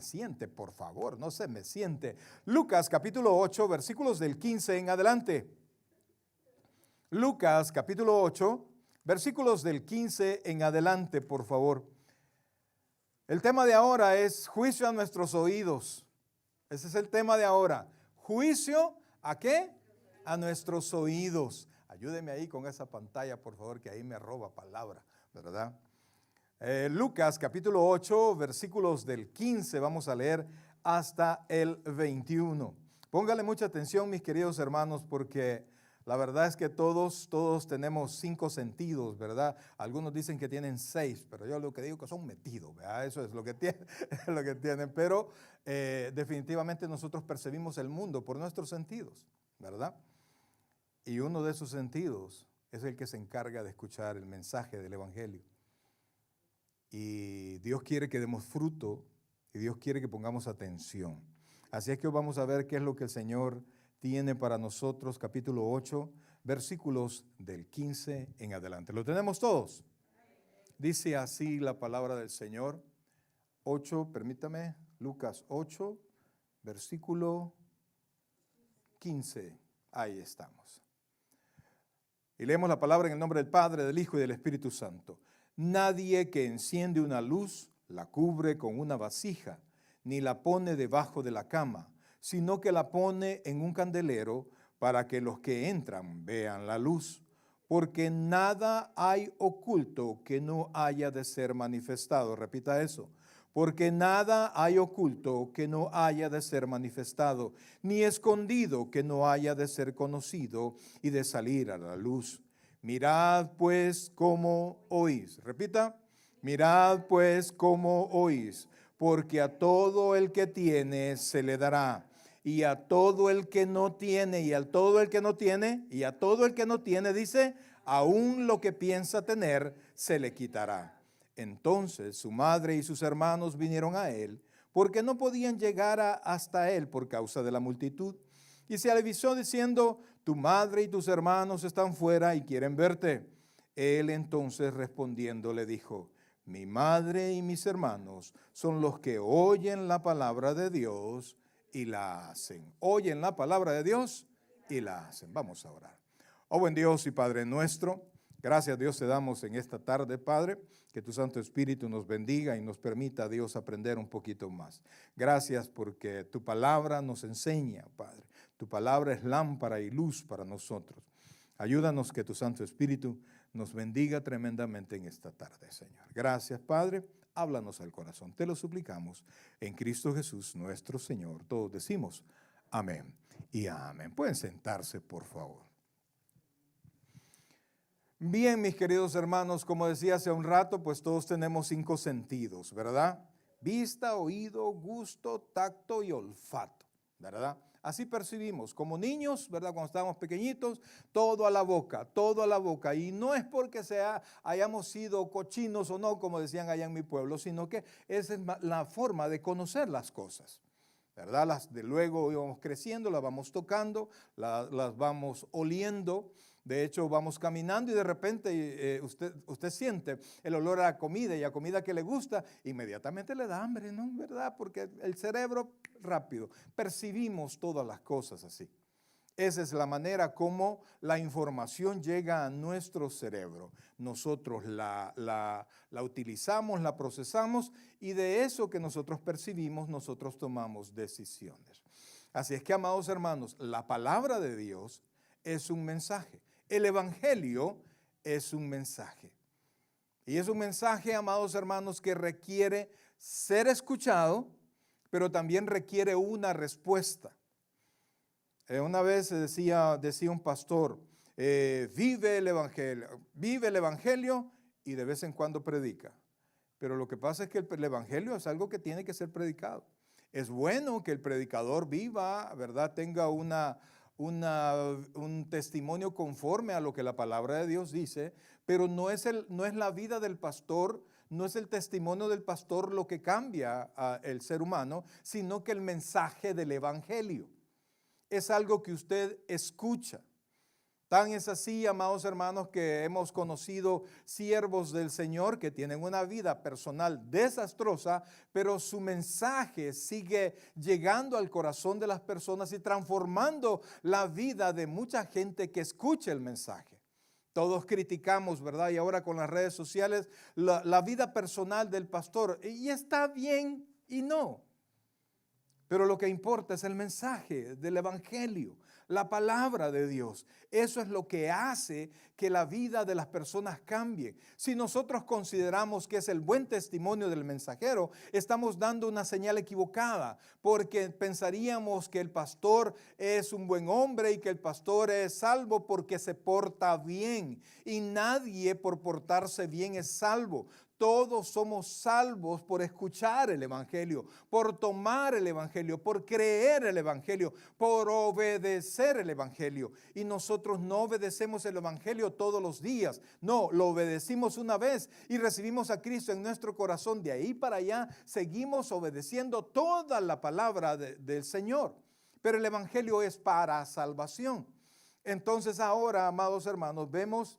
Siente, por favor, no se me siente. Lucas capítulo 8, versículos del 15 en adelante. Lucas capítulo 8, versículos del 15 en adelante, por favor. El tema de ahora es juicio a nuestros oídos. Ese es el tema de ahora. ¿Juicio a qué? A nuestros oídos. Ayúdeme ahí con esa pantalla, por favor, que ahí me roba palabra, ¿verdad? Lucas capítulo 8, versículos del 15, vamos a leer hasta el 21. Póngale mucha atención, mis queridos hermanos, porque la verdad es que todos tenemos 5 sentidos, ¿verdad? Algunos dicen que tienen 6, pero yo lo que digo que son metidos, ¿verdad? Eso es lo que tienen, lo que tienen. Pero definitivamente nosotros percibimos el mundo por nuestros sentidos, ¿verdad? Y uno de esos sentidos es el que se encarga de escuchar el mensaje del Evangelio. Y Dios quiere que demos fruto y Dios quiere que pongamos atención. Así es que vamos a ver qué es lo que el Señor tiene para nosotros, capítulo 8, versículos del 15 en adelante. ¿Lo tenemos todos? Dice así la palabra del Señor. 8, permítame, Lucas 8, versículo 15. Ahí estamos. Y leemos la palabra en el nombre del Padre, del Hijo y del Espíritu Santo. Nadie que enciende una luz la cubre con una vasija, ni la pone debajo de la cama, sino que la pone en un candelero para que los que entran vean la luz. Porque nada hay oculto que no haya de ser manifestado. Repita eso. Porque nada hay oculto que no haya de ser manifestado, ni escondido que no haya de ser conocido y de salir a la luz. Mirad pues cómo oís. Repita. Mirad pues cómo oís, porque a todo el que tiene se le dará, y a todo el que no tiene, y a todo el que no tiene, y a todo el que no tiene, dice, aún lo que piensa tener se le quitará. Entonces su madre y sus hermanos vinieron a él, porque no podían llegar hasta él por causa de la multitud. Y se avisó diciendo, tu madre y tus hermanos están fuera y quieren verte. Él entonces respondiendo le dijo, mi madre y mis hermanos son los que oyen la palabra de Dios y la hacen. Oyen la palabra de Dios y la hacen. Vamos a orar. Oh buen Dios y Padre nuestro, gracias Dios te damos en esta tarde, Padre, que tu Santo Espíritu nos bendiga y nos permita, Dios, aprender un poquito más. Gracias porque tu palabra nos enseña, Padre. Tu palabra es lámpara y luz para nosotros. Ayúdanos que tu Santo Espíritu nos bendiga tremendamente en esta tarde, Señor. Gracias, Padre. Háblanos al corazón. Te lo suplicamos en Cristo Jesús, nuestro Señor. Todos decimos amén y amén. Pueden sentarse, por favor. Bien, mis queridos hermanos, como decía hace un rato, pues todos tenemos 5 sentidos, ¿verdad? Vista, oído, gusto, tacto y olfato, ¿verdad? Así percibimos, como niños, ¿verdad? Cuando estábamos pequeñitos, todo a la boca, todo a la boca. Y no es porque hayamos sido cochinos o no, como decían allá en mi pueblo, sino que esa es la forma de conocer las cosas, ¿verdad? De luego íbamos creciendo, las vamos tocando, las vamos oliendo. De hecho, vamos caminando y de repente usted siente el olor a la comida y a comida que le gusta, inmediatamente le da hambre, ¿no? ¿Verdad? Porque el cerebro rápido, percibimos todas las cosas así. Esa es la manera como la información llega a nuestro cerebro. Nosotros la utilizamos, la procesamos y de eso que nosotros percibimos, nosotros tomamos decisiones. Así es que, amados hermanos, la palabra de Dios es un mensaje. El Evangelio es un mensaje. Y es un mensaje, amados hermanos, que requiere ser escuchado, pero también requiere una respuesta. Una vez decía un pastor, vive el Evangelio y de vez en cuando predica. Pero lo que pasa es que el Evangelio es algo que tiene que ser predicado. Es bueno que el predicador viva, ¿verdad? Tenga un testimonio conforme a lo que la palabra de Dios dice, pero no es la vida del pastor, no es el testimonio del pastor lo que cambia el ser humano, sino que el mensaje del Evangelio. Es algo que usted escucha. Tan es así, amados hermanos, que hemos conocido siervos del Señor que tienen una vida personal desastrosa, pero su mensaje sigue llegando al corazón de las personas y transformando la vida de mucha gente que escucha el mensaje. Todos criticamos, ¿verdad? Y ahora con las redes sociales, la vida personal del pastor. Y está bien y no. Pero lo que importa es el mensaje del evangelio, la palabra de Dios. Eso es lo que hace que la vida de las personas cambie. Si nosotros consideramos que es el buen testimonio del mensajero, estamos dando una señal equivocada, porque pensaríamos que el pastor es un buen hombre y que el pastor es salvo porque se porta bien. Y nadie por portarse bien es salvo. Todos somos salvos por escuchar el evangelio, por tomar el evangelio, por creer el evangelio, por obedecer el evangelio. Y nosotros no obedecemos el evangelio todos los días. No, lo obedecimos una vez y recibimos a Cristo en nuestro corazón. De ahí para allá seguimos obedeciendo toda la palabra del Señor. Pero el evangelio es para salvación. Entonces ahora, amados hermanos, vemos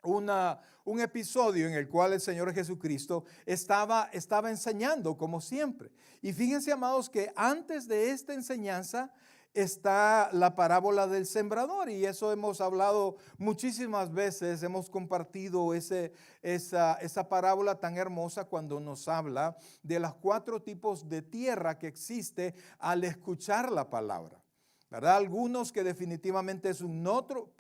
un episodio en el cual el Señor Jesucristo estaba enseñando como siempre. Y fíjense, amados, que antes de esta enseñanza está la parábola del sembrador, y eso hemos hablado muchísimas veces, hemos compartido esa parábola tan hermosa cuando nos habla de los 4 tipos de tierra que existe al escuchar la palabra. ¿Verdad? Algunos que definitivamente es un otro,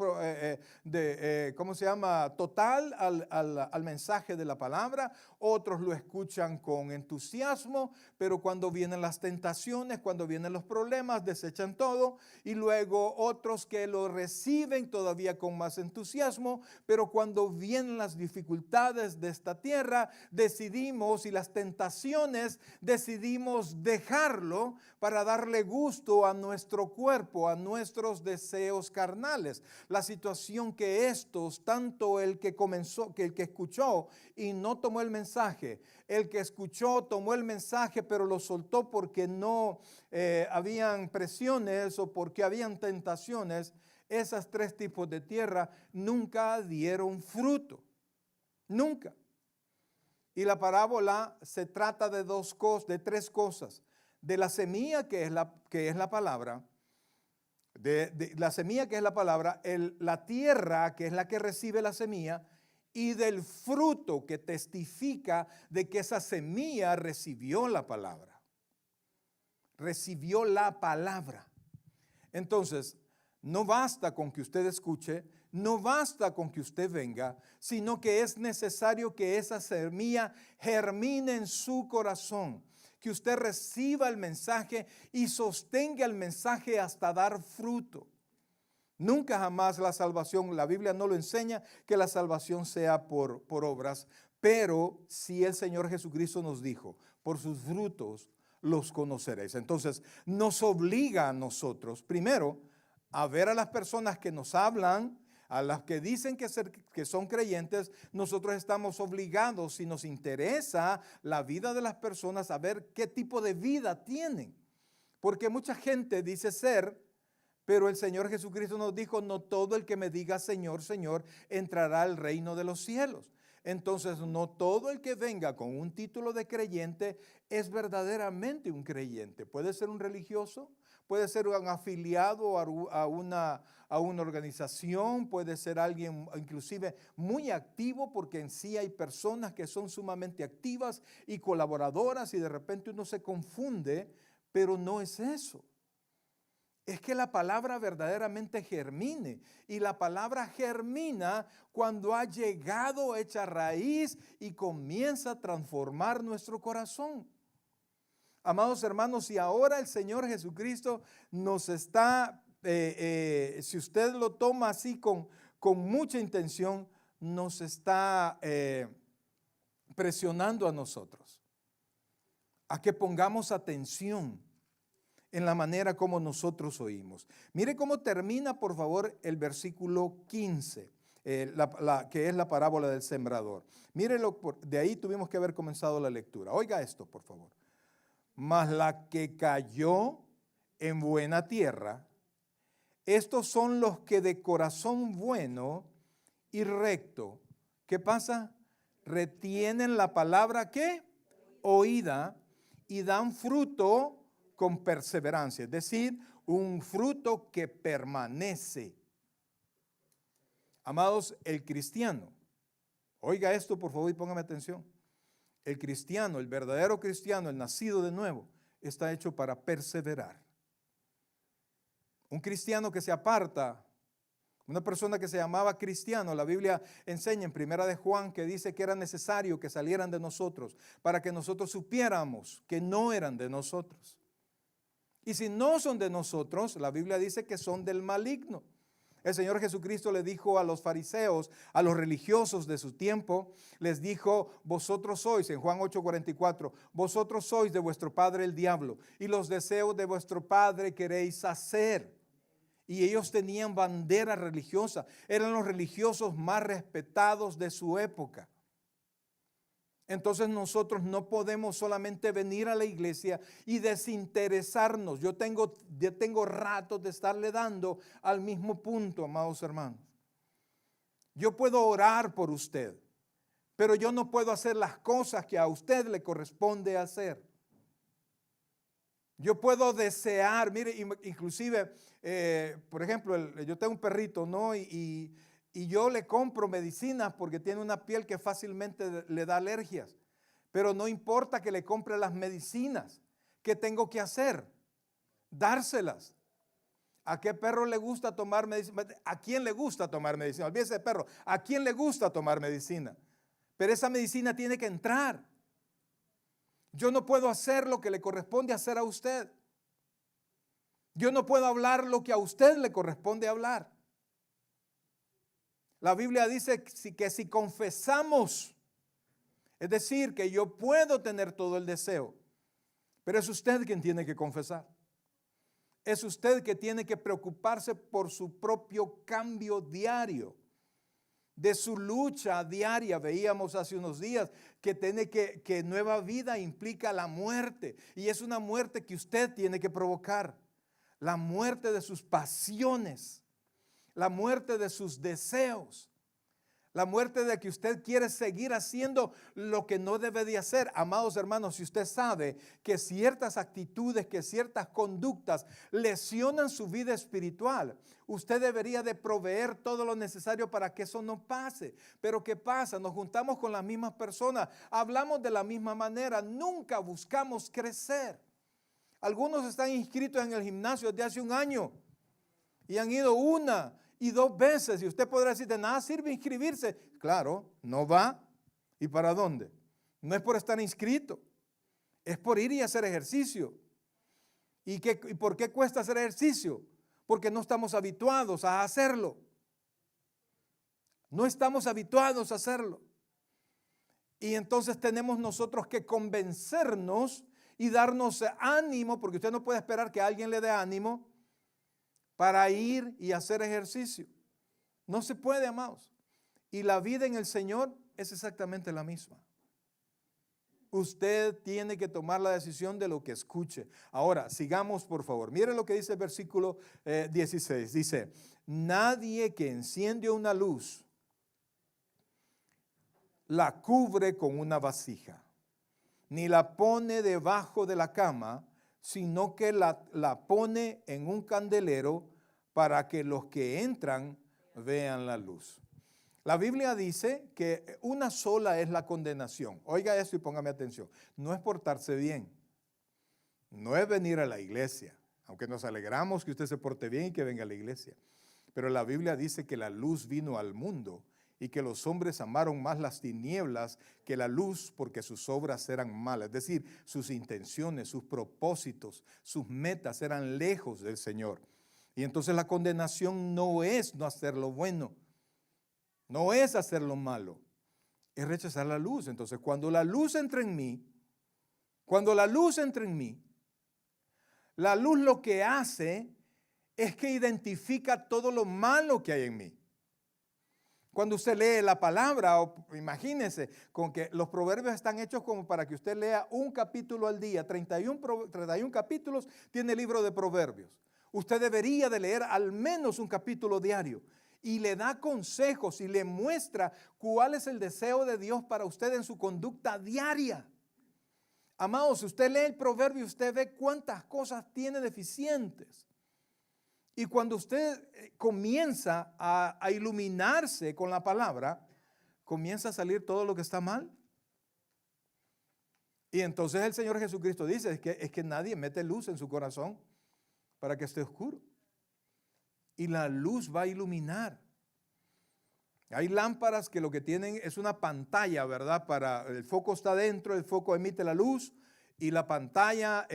total al mensaje de la palabra. Otros lo escuchan con entusiasmo, pero cuando vienen las tentaciones, cuando vienen los problemas, desechan todo. Y luego otros que lo reciben todavía con más entusiasmo, pero cuando vienen las dificultades de esta tierra, y las tentaciones, decidimos dejarlo para darle gusto a nuestro cuerpo, a nuestros deseos carnales. La situación que estos, tanto el que escuchó y no tomó el mensaje, el que escuchó, tomó el mensaje, pero lo soltó porque no habían presiones o porque habían tentaciones, esas 3 tipos de tierra nunca dieron fruto. Nunca. Y la parábola se trata de 3 cosas. De la semilla que es la palabra, la semilla que es la palabra, la tierra que es la que recibe la semilla, y del fruto que testifica de que esa semilla recibió la palabra. Recibió la palabra. Entonces, no basta con que usted escuche, no basta con que usted venga, sino que es necesario que esa semilla germine en su corazón, que usted reciba el mensaje y sostenga el mensaje hasta dar fruto. Nunca jamás la salvación, la Biblia no lo enseña, que la salvación sea por obras, pero si el Señor Jesucristo nos dijo, por sus frutos los conoceréis. Entonces nos obliga a nosotros, primero, a ver a las personas que nos hablan, a las que dicen que son creyentes. Nosotros estamos obligados, si nos interesa la vida de las personas, a ver qué tipo de vida tienen. Porque mucha gente dice ser, pero el Señor Jesucristo nos dijo, no todo el que me diga Señor, Señor, entrará al reino de los cielos. Entonces, no todo el que venga con un título de creyente es verdaderamente un creyente. Puede ser un religioso, puede ser un afiliado a una organización, puede ser alguien inclusive muy activo, porque en sí hay personas que son sumamente activas y colaboradoras, y de repente uno se confunde, pero no es eso. Es que la palabra verdaderamente germine, y la palabra germina cuando ha llegado hecha raíz y comienza a transformar nuestro corazón. Amados hermanos, si ahora el Señor Jesucristo nos está, si usted lo toma así con mucha intención, nos está presionando a nosotros a que pongamos atención en la manera como nosotros oímos. Mire cómo termina, por favor, el versículo 15, que es la parábola del sembrador. Mírelo, de ahí tuvimos que haber comenzado la lectura. Oiga esto, por favor. Mas la que cayó en buena tierra estos son los que de corazón bueno y recto, ¿qué pasa? Retienen la palabra ¿qué? Oída y dan fruto con perseverancia, es decir, un fruto que permanece. Amados, el cristiano, oiga esto por favor y póngame atención. El cristiano, el verdadero cristiano, el nacido de nuevo, está hecho para perseverar. Un cristiano que se aparta, una persona que se llamaba cristiano, la Biblia enseña en Primera de Juan que dice que era necesario que salieran de nosotros para que nosotros supiéramos que no eran de nosotros. Y si no son de nosotros, la Biblia dice que son del maligno. El Señor Jesucristo le dijo a los fariseos, a los religiosos de su tiempo, les dijo, vosotros sois, en Juan 8:44, vosotros sois de vuestro padre el diablo, y los deseos de vuestro padre queréis hacer. Y ellos tenían bandera religiosa, eran los religiosos más respetados de su época. Entonces nosotros no podemos solamente venir a la iglesia y desinteresarnos. Yo tengo ratos de estarle dando al mismo punto, amados hermanos. Yo puedo orar por usted, pero yo no puedo hacer las cosas que a usted le corresponde hacer. Yo puedo desear, mire, inclusive, por ejemplo, yo tengo un perrito, ¿no? Y yo le compro medicinas porque tiene una piel que fácilmente le da alergias. Pero no importa que le compre las medicinas. ¿Qué tengo que hacer? Dárselas. ¿A qué perro le gusta tomar medicina? ¿A quién le gusta tomar medicina? Olvídese de perro. ¿A quién le gusta tomar medicina? Pero esa medicina tiene que entrar. Yo no puedo hacer lo que le corresponde hacer a usted. Yo no puedo hablar lo que a usted le corresponde hablar. La Biblia dice que si confesamos, es decir, que yo puedo tener todo el deseo, pero es usted quien tiene que confesar. Es usted que tiene que preocuparse por su propio cambio diario, de su lucha diaria. Veíamos hace unos días que nueva vida implica la muerte, y es una muerte que usted tiene que provocar, la muerte de sus pasiones, la muerte de sus deseos, la muerte de que usted quiere seguir haciendo lo que no debe de hacer. Amados hermanos, si usted sabe que ciertas actitudes, que ciertas conductas lesionan su vida espiritual, usted debería de proveer todo lo necesario para que eso no pase. Pero ¿qué pasa? Nos juntamos con las mismas personas, hablamos de la misma manera, nunca buscamos crecer. Algunos están inscritos en el gimnasio desde hace un año y han ido 1 y 2 veces, y usted podrá decir, de nada sirve inscribirse. Claro, no va. ¿Y para dónde? No es por estar inscrito, es por ir y hacer ejercicio. ¿Y por qué cuesta hacer ejercicio? Porque no estamos habituados a hacerlo. No estamos habituados a hacerlo. Y entonces tenemos nosotros que convencernos y darnos ánimo, porque usted no puede esperar que alguien le dé ánimo para ir y hacer ejercicio. No se puede, amados. Y la vida en el Señor es exactamente la misma. Usted tiene que tomar la decisión de lo que escuche. Ahora, sigamos por favor. Mire lo que dice el versículo 16. Dice, nadie que enciende una luz la cubre con una vasija, ni la pone debajo de la cama, sino que la pone en un candelero para que los que entran vean la luz. La Biblia dice que una sola es la condenación. Oiga esto y póngame atención. No es portarse bien, no es venir a la iglesia, aunque nos alegramos que usted se porte bien y que venga a la iglesia. Pero la Biblia dice que la luz vino al mundo y que los hombres amaron más las tinieblas que la luz porque sus obras eran malas. Es decir, sus intenciones, sus propósitos, sus metas eran lejos del Señor. Y entonces la condenación no es no hacer lo bueno, no es hacer lo malo, es rechazar la luz. Entonces cuando la luz entra en mí, la luz lo que hace es que identifica todo lo malo que hay en mí. Cuando usted lee la palabra, imagínese con que los proverbios están hechos como para que usted lea un capítulo al día. 31 capítulos tiene el libro de proverbios. Usted debería de leer al menos un capítulo diario. Y le da consejos y le muestra cuál es el deseo de Dios para usted en su conducta diaria. Amados, si usted lee el proverbio, usted ve cuántas cosas tiene deficientes. Y cuando usted comienza a iluminarse con la palabra, comienza a salir todo lo que está mal. Y entonces el Señor Jesucristo dice, es que nadie mete luz en su corazón para que esté oscuro. Y la luz va a iluminar. Hay lámparas que lo que tienen es una pantalla, ¿verdad? El foco está dentro, el foco emite la luz y la pantalla,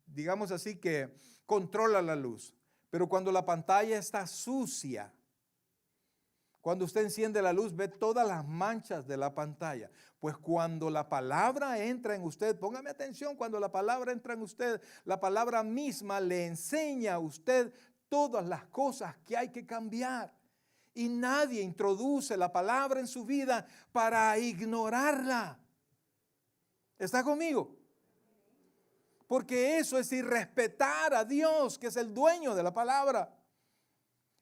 digamos así, que controla la luz. Pero cuando la pantalla está sucia, cuando usted enciende la luz, ve todas las manchas de la pantalla. Pues cuando la palabra entra en usted, póngame atención, cuando la palabra entra en usted, la palabra misma le enseña a usted todas las cosas que hay que cambiar. Y nadie introduce la palabra en su vida para ignorarla. ¿Está conmigo? Porque eso es irrespetar a Dios, que es el dueño de la palabra.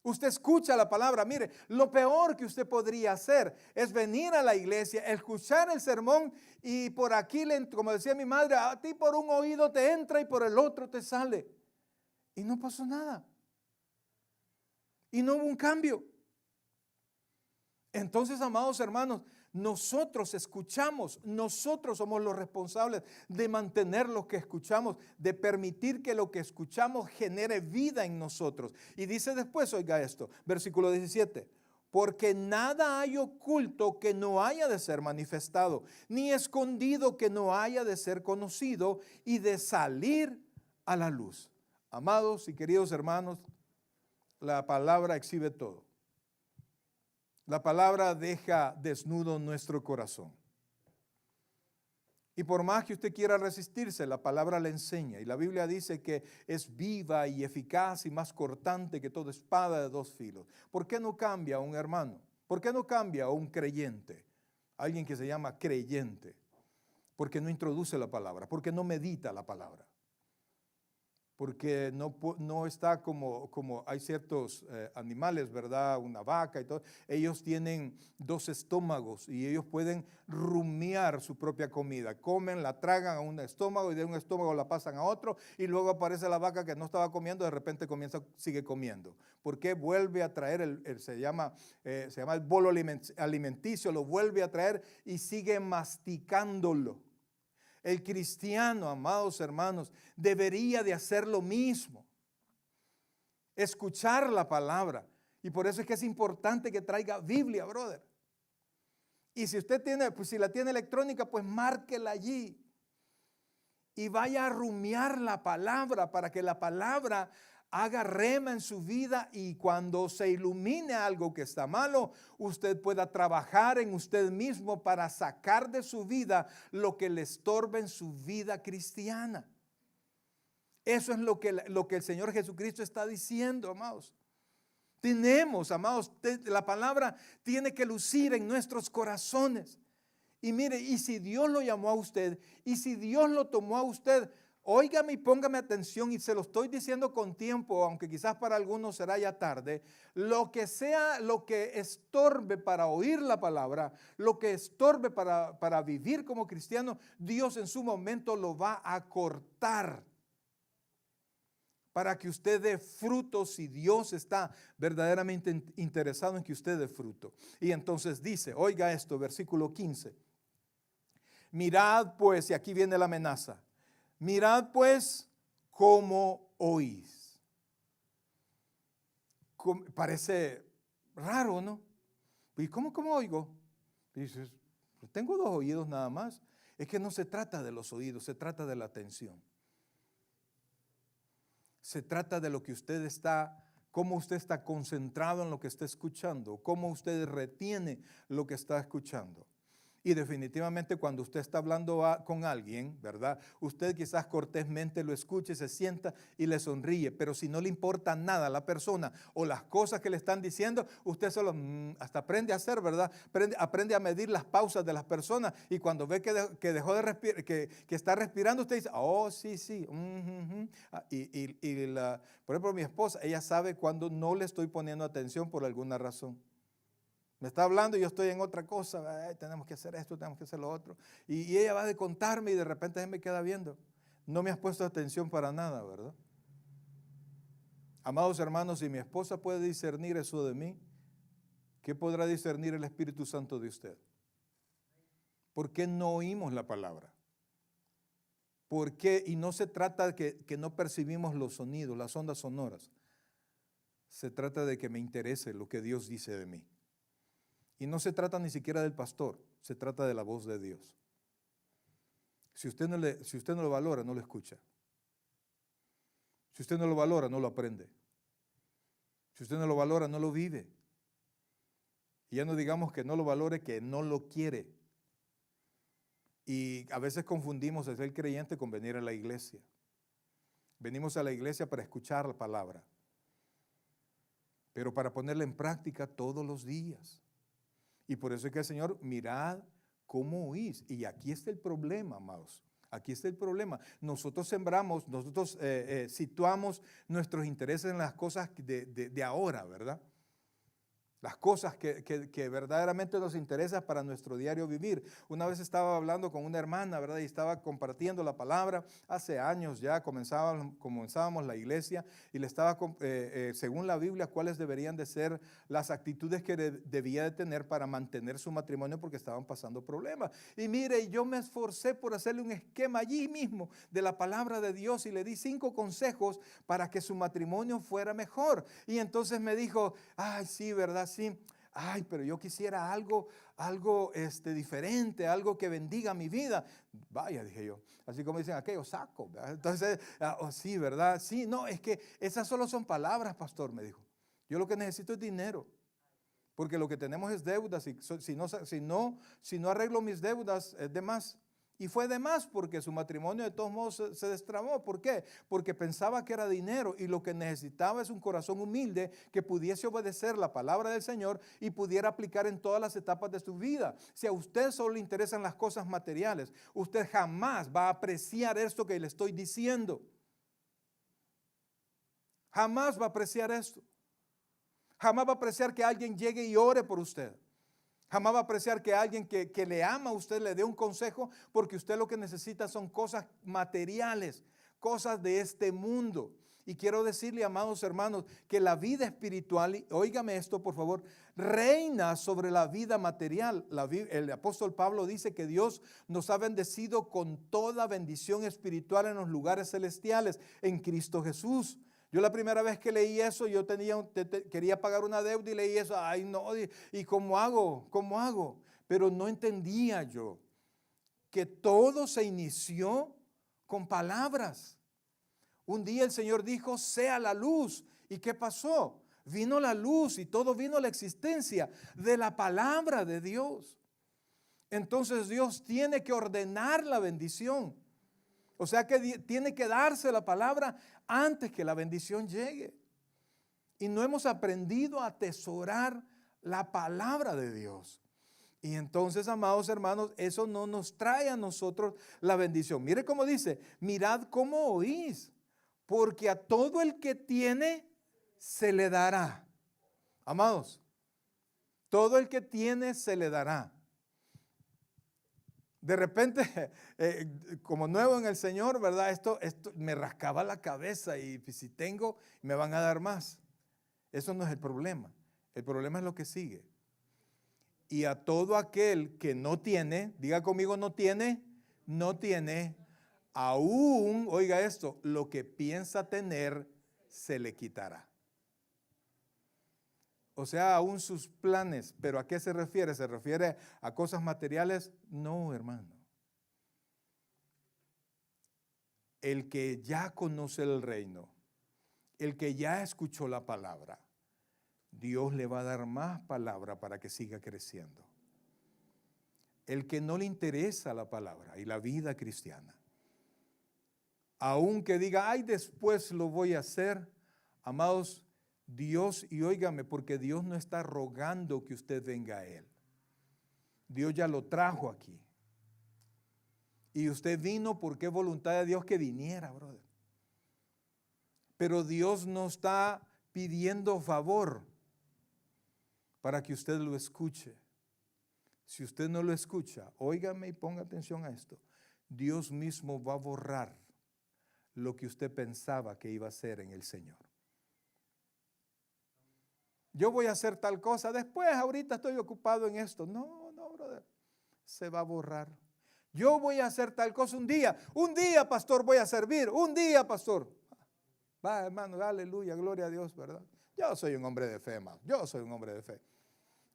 Usted escucha la palabra. Mire, lo peor que usted podría hacer es venir a la iglesia, escuchar el sermón y por aquí, como decía mi madre, a ti por un oído te entra y por el otro te sale. Y no pasó nada. Y no hubo un cambio. Entonces, amados hermanos, nosotros escuchamos, nosotros somos los responsables de mantener lo que escuchamos, de permitir que lo que escuchamos genere vida en nosotros. Y dice después, oiga esto, versículo 17, porque nada hay oculto que no haya de ser manifestado, ni escondido que no haya de ser conocido y de salir a la luz. Amados y queridos hermanos, la palabra exhibe todo. La palabra deja desnudo nuestro corazón. Y por más que usted quiera resistirse, la palabra le enseña. Y la Biblia dice que es viva y eficaz y más cortante que toda espada de dos filos. ¿Por qué no cambia un hermano? ¿Por qué no cambia un creyente? Alguien que se llama creyente. Porque no introduce la palabra, porque no medita la palabra. Porque no está como hay ciertos animales, ¿verdad? Una vaca y todo. Ellos tienen dos estómagos y ellos pueden rumiar su propia comida. Comen, la tragan a un estómago y de un estómago la pasan a otro y luego aparece la vaca que no estaba comiendo, de repente sigue comiendo. Porque vuelve a traer, se llama el bolo alimenticio, lo vuelve a traer y sigue masticándolo. El cristiano, amados hermanos, debería de hacer lo mismo. Escuchar la palabra. Y por eso es que es importante que traiga Biblia, brother. Y si usted tiene, pues si la tiene electrónica, pues márquela allí. Y vaya a rumiar la palabra para que la palabra haga rema en su vida y cuando se ilumine algo que está malo, usted pueda trabajar en usted mismo para sacar de su vida lo que le estorbe en su vida cristiana. Eso es lo que el Señor Jesucristo está diciendo, amados. Tenemos, amados, la palabra tiene que lucir en nuestros corazones. Y mire, y si Dios lo llamó a usted, y si Dios lo tomó a usted, óigame y póngame atención y se lo estoy diciendo con tiempo, aunque quizás para algunos será ya tarde. Lo que sea, lo que estorbe para oír la palabra, lo que estorbe para vivir como cristiano, Dios en su momento lo va a cortar para que usted dé fruto si Dios está verdaderamente interesado en que usted dé fruto. Y entonces dice, oiga esto, versículo 15. Mirad pues, y aquí viene la amenaza. Mirad pues cómo oís. Parece raro, ¿no? ¿Y cómo oigo? Dices, tengo dos oídos nada más. Es que no se trata de los oídos, se trata de la atención. Se trata de lo que usted está, cómo usted está concentrado en lo que está escuchando, cómo usted retiene lo que está escuchando. Y definitivamente cuando usted está hablando con alguien, ¿verdad? Usted quizás cortésmente lo escuche, se sienta y le sonríe, pero si no le importa nada a la persona o las cosas que le están diciendo, usted solo hasta aprende a hacer, ¿verdad? Aprende a medir las pausas de las personas y cuando ve que dejó de respirar, que está respirando, usted dice, oh, sí, sí. Por ejemplo, mi esposa, ella sabe cuando no le estoy poniendo atención por alguna razón. Me está hablando y yo estoy en otra cosa. Tenemos que hacer esto, tenemos que hacer lo otro. Y ella va a contarme y de repente se me queda viendo. No me has puesto atención para nada, ¿verdad? Amados hermanos, si mi esposa puede discernir eso de mí, ¿qué podrá discernir el Espíritu Santo de usted? ¿Por qué no oímos la palabra? ¿Por qué? Y no se trata de que no percibimos los sonidos, las ondas sonoras. Se trata de que me interese lo que Dios dice de mí. Y no se trata ni siquiera del pastor, se trata de la voz de Dios. Si usted no lo valora, no lo escucha. Si usted no lo valora, no lo aprende. Si usted no lo valora, no lo vive. Y ya no digamos que no lo valore, que no lo quiere. Y a veces confundimos el ser creyente con venir a la iglesia. Venimos a la iglesia para escuchar la palabra, pero para ponerla en práctica todos los días. Y por eso es que el Señor, mirad cómo oís. Y aquí está el problema, amados. Aquí está el problema. Nosotros sembramos, nosotros situamos nuestros intereses en las cosas de ahora, ¿verdad? Las cosas que verdaderamente nos interesan para nuestro diario vivir. Una vez estaba hablando con una hermana, ¿verdad? Y estaba compartiendo la palabra. Hace años ya comenzábamos la iglesia y le estaba, según la Biblia, cuáles deberían de ser las actitudes que debía de tener para mantener su matrimonio porque estaban pasando problemas. Y mire, yo me esforcé por hacerle un esquema allí mismo de la palabra de Dios y le di 5 consejos para que su matrimonio fuera mejor. Y entonces me dijo, ay, sí, ¿verdad? Sí, ay, pero yo quisiera algo diferente, algo que bendiga mi vida. Vaya, dije yo, así como dicen aquello, saco, ¿verdad? Entonces, sí, ¿verdad? Sí, no, es que esas solo son palabras, pastor, me dijo. Yo lo que necesito es dinero, porque lo que tenemos es deudas, y si no arreglo mis deudas, es de más. Y fue de más porque su matrimonio de todos modos se destrabó. ¿Por qué? Porque pensaba que era dinero y lo que necesitaba es un corazón humilde que pudiese obedecer la palabra del Señor y pudiera aplicar en todas las etapas de su vida. Si a usted solo le interesan las cosas materiales, usted jamás va a apreciar esto que le estoy diciendo. Jamás va a apreciar esto. Jamás va a apreciar que alguien llegue y ore por usted. Jamás va a apreciar que alguien que le ama a usted le dé un consejo, porque usted lo que necesita son cosas materiales, cosas de este mundo. Y quiero decirle, amados hermanos, que la vida espiritual, y óigame esto por favor, reina sobre la vida material. El apóstol Pablo dice que Dios nos ha bendecido con toda bendición espiritual en los lugares celestiales en Cristo Jesús. Yo la primera vez que leí eso, yo quería pagar una deuda y leí eso, ay no, ¿y cómo hago? ¿Cómo hago? Pero no entendía yo que todo se inició con palabras. Un día el Señor dijo, sea la luz. ¿Y qué pasó? Vino la luz y todo vino a la existencia de la palabra de Dios. Entonces Dios tiene que ordenar la bendición. O sea que tiene que darse la palabra antes que la bendición llegue. Y no hemos aprendido a atesorar la palabra de Dios. Y entonces, amados hermanos, eso no nos trae a nosotros la bendición. Mire cómo dice, mirad cómo oís, porque a todo el que tiene se le dará. Amados, todo el que tiene se le dará. De repente, como nuevo en el Señor, ¿verdad? Esto me rascaba la cabeza y si tengo, me van a dar más. Eso no es el problema. El problema es lo que sigue. Y a todo aquel que no tiene, diga conmigo, no tiene, aún, oiga esto, lo que piensa tener se le quitará. O sea, aún sus planes. ¿Pero a qué se refiere? ¿Se refiere a cosas materiales? No, hermano. El que ya conoce el reino, el que ya escuchó la palabra, Dios le va a dar más palabra para que siga creciendo. el que no le interesa la palabra y la vida cristiana, aunque diga, ay, después lo voy a hacer, amados, Dios, y óigame, porque Dios no está rogando que usted venga a Él. Dios ya lo trajo aquí. Y usted vino porque es voluntad de Dios que viniera, brother. Pero Dios no está pidiendo favor para que usted lo escuche. Si usted no lo escucha, óigame y ponga atención a esto. Dios mismo va a borrar lo que usted pensaba que iba a hacer en el Señor. Yo voy a hacer tal cosa, después ahorita estoy ocupado en esto. No, brother, se va a borrar. Yo voy a hacer tal cosa un día, pastor, voy a servir, un día, pastor. Va, hermano, aleluya, gloria a Dios, ¿verdad? Yo soy un hombre de fe, hermano, yo soy un hombre de fe.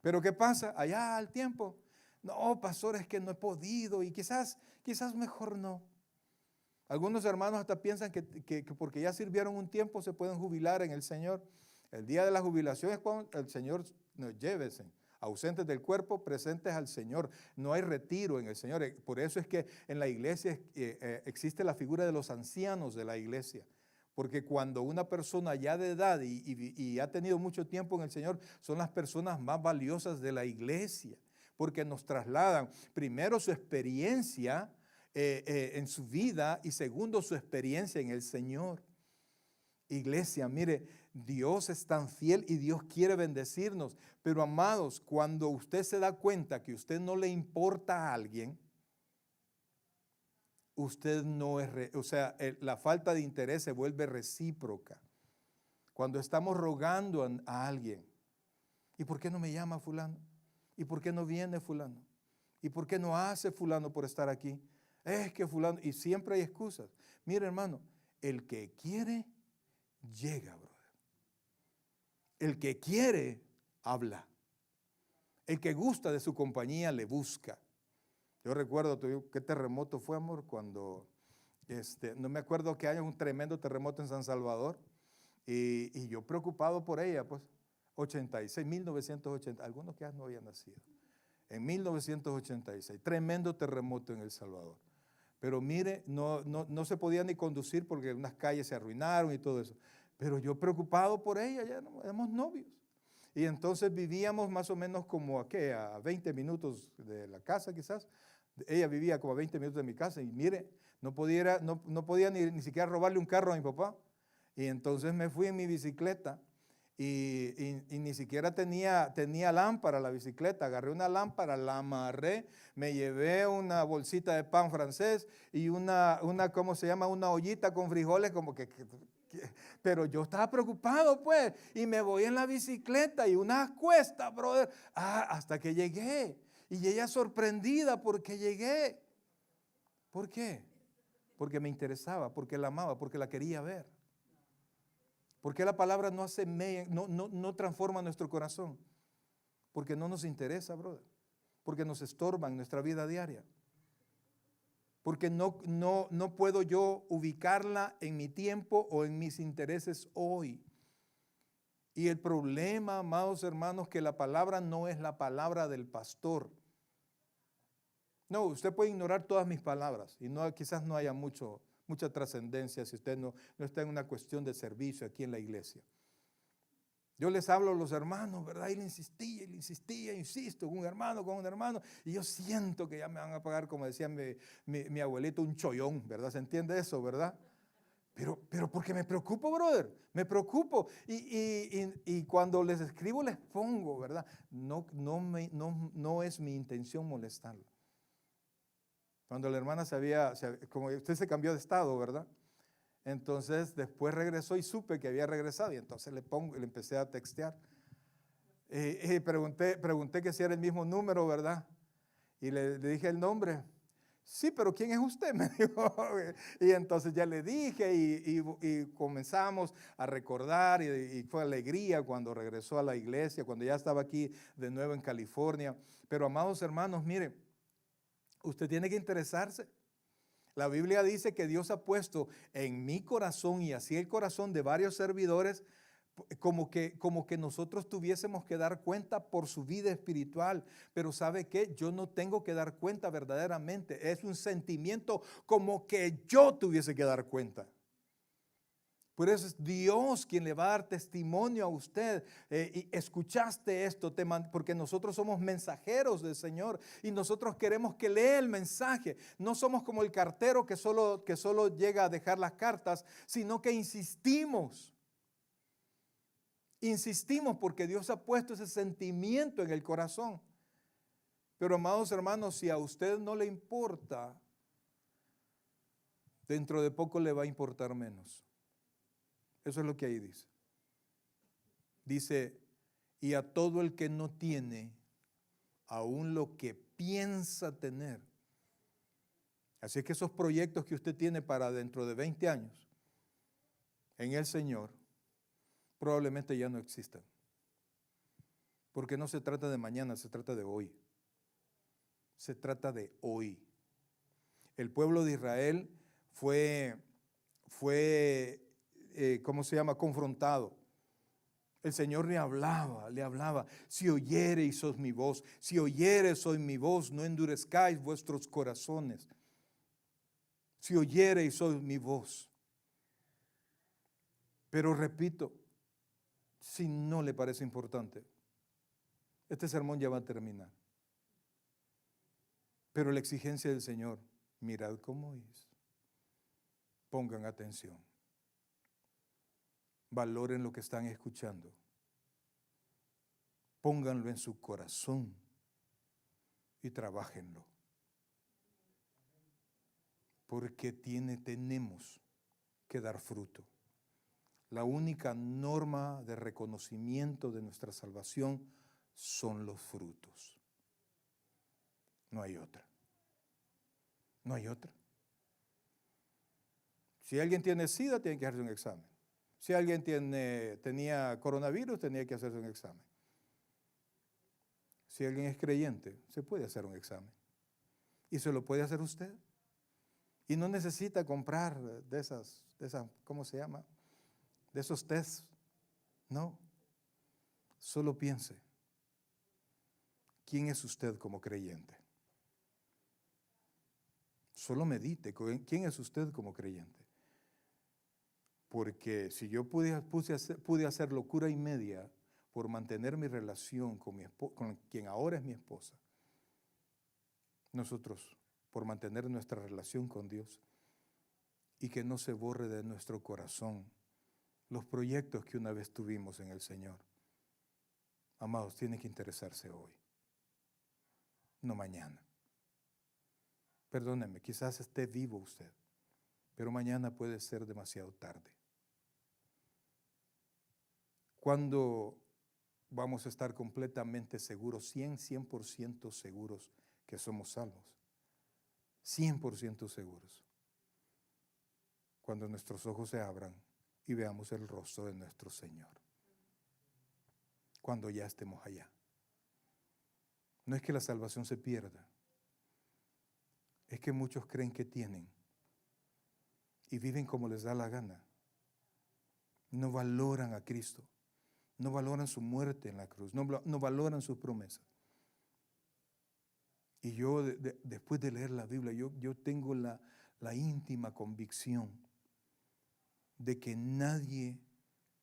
Pero ¿qué pasa? Allá al tiempo, no, pastor, es que no he podido y quizás mejor no. Algunos hermanos hasta piensan que porque ya sirvieron un tiempo se pueden jubilar en el Señor. El día de la jubilación es cuando el Señor nos llévese. Ausentes del cuerpo, presentes al Señor. No hay retiro en el Señor. Por eso es que en la iglesia existe la figura de los ancianos de la iglesia. Porque cuando una persona ya de edad y ha tenido mucho tiempo en el Señor, son las personas más valiosas de la iglesia. Porque nos trasladan primero su experiencia en su vida y segundo su experiencia en el Señor. Iglesia, mire, Dios es tan fiel y Dios quiere bendecirnos. Pero amados, cuando usted se da cuenta que usted no le importa a alguien, usted no es, la falta de interés se vuelve recíproca. Cuando estamos rogando a alguien, ¿y por qué no me llama fulano? ¿Y por qué no viene fulano? ¿Y por qué no hace fulano por estar aquí? Es que fulano, y siempre hay excusas. Mire, hermano, el que quiere, llega, brother. El que quiere, habla. El que gusta de su compañía, le busca. Yo recuerdo, ¿qué terremoto fue, amor? Cuando, no me acuerdo que haya un tremendo terremoto en San Salvador. Y yo preocupado por ella, pues, 1980, algunos que ya no habían nacido. En 1986, tremendo terremoto en El Salvador. Pero mire, no se podía ni conducir porque unas calles se arruinaron y todo eso. Pero yo preocupado por ella, ya éramos novios. Y entonces vivíamos más o menos como a 20 minutos de la casa quizás. Ella vivía como a 20 minutos de mi casa y mire, no podía ni siquiera robarle un carro a mi papá. Y entonces me fui en mi bicicleta y ni siquiera tenía lámpara la bicicleta. Agarré una lámpara, la amarré, me llevé una bolsita de pan francés y una ¿cómo se llama? Una ollita con frijoles como pero yo estaba preocupado pues y me voy en la bicicleta y unas cuestas, brother, hasta que llegué. Y ella sorprendida porque llegué. ¿Por qué? Porque me interesaba, porque la amaba, porque la quería ver. Porque la palabra no transforma nuestro corazón. Porque no nos interesa, brother. Porque nos estorba en nuestra vida diaria. Porque no puedo yo ubicarla en mi tiempo o en mis intereses hoy. Y el problema, amados hermanos, que la palabra no es la palabra del pastor. No, usted puede ignorar todas mis palabras y quizás no haya mucha trascendencia si usted no está en una cuestión de servicio aquí en la iglesia. Yo les hablo a los hermanos, ¿verdad? Y le insistía, insisto, con un hermano, y yo siento que ya me van a pagar, como decía mi abuelito, un chollón, ¿verdad? ¿Se entiende eso, verdad? Pero porque me preocupo, brother, me preocupo. Y cuando les escribo les pongo, ¿verdad? No es mi intención molestarlo. Cuando la hermana como usted se cambió de estado, ¿verdad? Entonces después regresó y supe que había regresado y entonces le empecé a textear. Y pregunté que si era el mismo número, ¿verdad? Y le dije el nombre. Sí, pero ¿quién es usted? Me dijo. Y entonces ya le dije y comenzamos a recordar y fue alegría cuando regresó a la iglesia, cuando ya estaba aquí de nuevo en California. Pero amados hermanos, mire, usted tiene que interesarse. La Biblia dice que Dios ha puesto en mi corazón y así el corazón de varios servidores como que nosotros tuviésemos que dar cuenta por su vida espiritual. Pero ¿sabe qué? Yo no tengo que dar cuenta verdaderamente. Es un sentimiento como que yo tuviese que dar cuenta. Por eso es Dios quien le va a dar testimonio a usted. Y escuchaste esto, porque nosotros somos mensajeros del Señor y nosotros queremos que lea el mensaje. No somos como el cartero que solo llega a dejar las cartas, sino que insistimos. Insistimos porque Dios ha puesto ese sentimiento en el corazón. Pero amados hermanos, si a usted no le importa, dentro de poco le va a importar menos. Eso es lo que ahí dice. Dice, y a todo el que no tiene, aún lo que piensa tener. Así es que esos proyectos que usted tiene para dentro de 20 años en el Señor, probablemente ya no existan. Porque no se trata de mañana, se trata de hoy. Se trata de hoy. El pueblo de Israel fue ¿cómo se llama? Confrontado. El Señor le hablaba. Si oyereis oís mi voz, si oyereis oís mi voz, no endurezcáis vuestros corazones. Si oyereis oís mi voz. Pero repito, si no le parece importante, este sermón ya va a terminar. Pero la exigencia del Señor, mirad cómo es. Pongan atención. Valoren lo que están escuchando. Pónganlo en su corazón y trabájenlo. Porque tenemos que dar fruto. La única norma de reconocimiento de nuestra salvación son los frutos. No hay otra. No hay otra. Si alguien tiene SIDA, tiene que hacerse un examen. Si alguien tenía coronavirus, tenía que hacerse un examen. Si alguien es creyente, se puede hacer un examen. Y se lo puede hacer usted. Y no necesita comprar de esas, ¿cómo se llama? De esos tests. No. Solo piense. ¿Quién es usted como creyente? Solo medite. ¿Quién es usted como creyente? Porque si yo pude hacer locura y media por mantener mi relación con quien ahora es mi esposa, nosotros, por mantener nuestra relación con Dios y que no se borre de nuestro corazón los proyectos que una vez tuvimos en el Señor. Amados, tiene que interesarse hoy, no mañana. Perdónenme, quizás esté vivo usted, pero mañana puede ser demasiado tarde. ¿Cuándo vamos a estar completamente seguros, 100% seguros que somos salvos? 100% seguros. Cuando nuestros ojos se abran y veamos el rostro de nuestro Señor. Cuando ya estemos allá. No es que la salvación se pierda. Es que muchos creen que tienen y viven como les da la gana. No valoran a Cristo. No valoran su muerte en la cruz. No valoran sus promesas. Y yo, después de leer la Biblia, yo tengo la íntima convicción de que nadie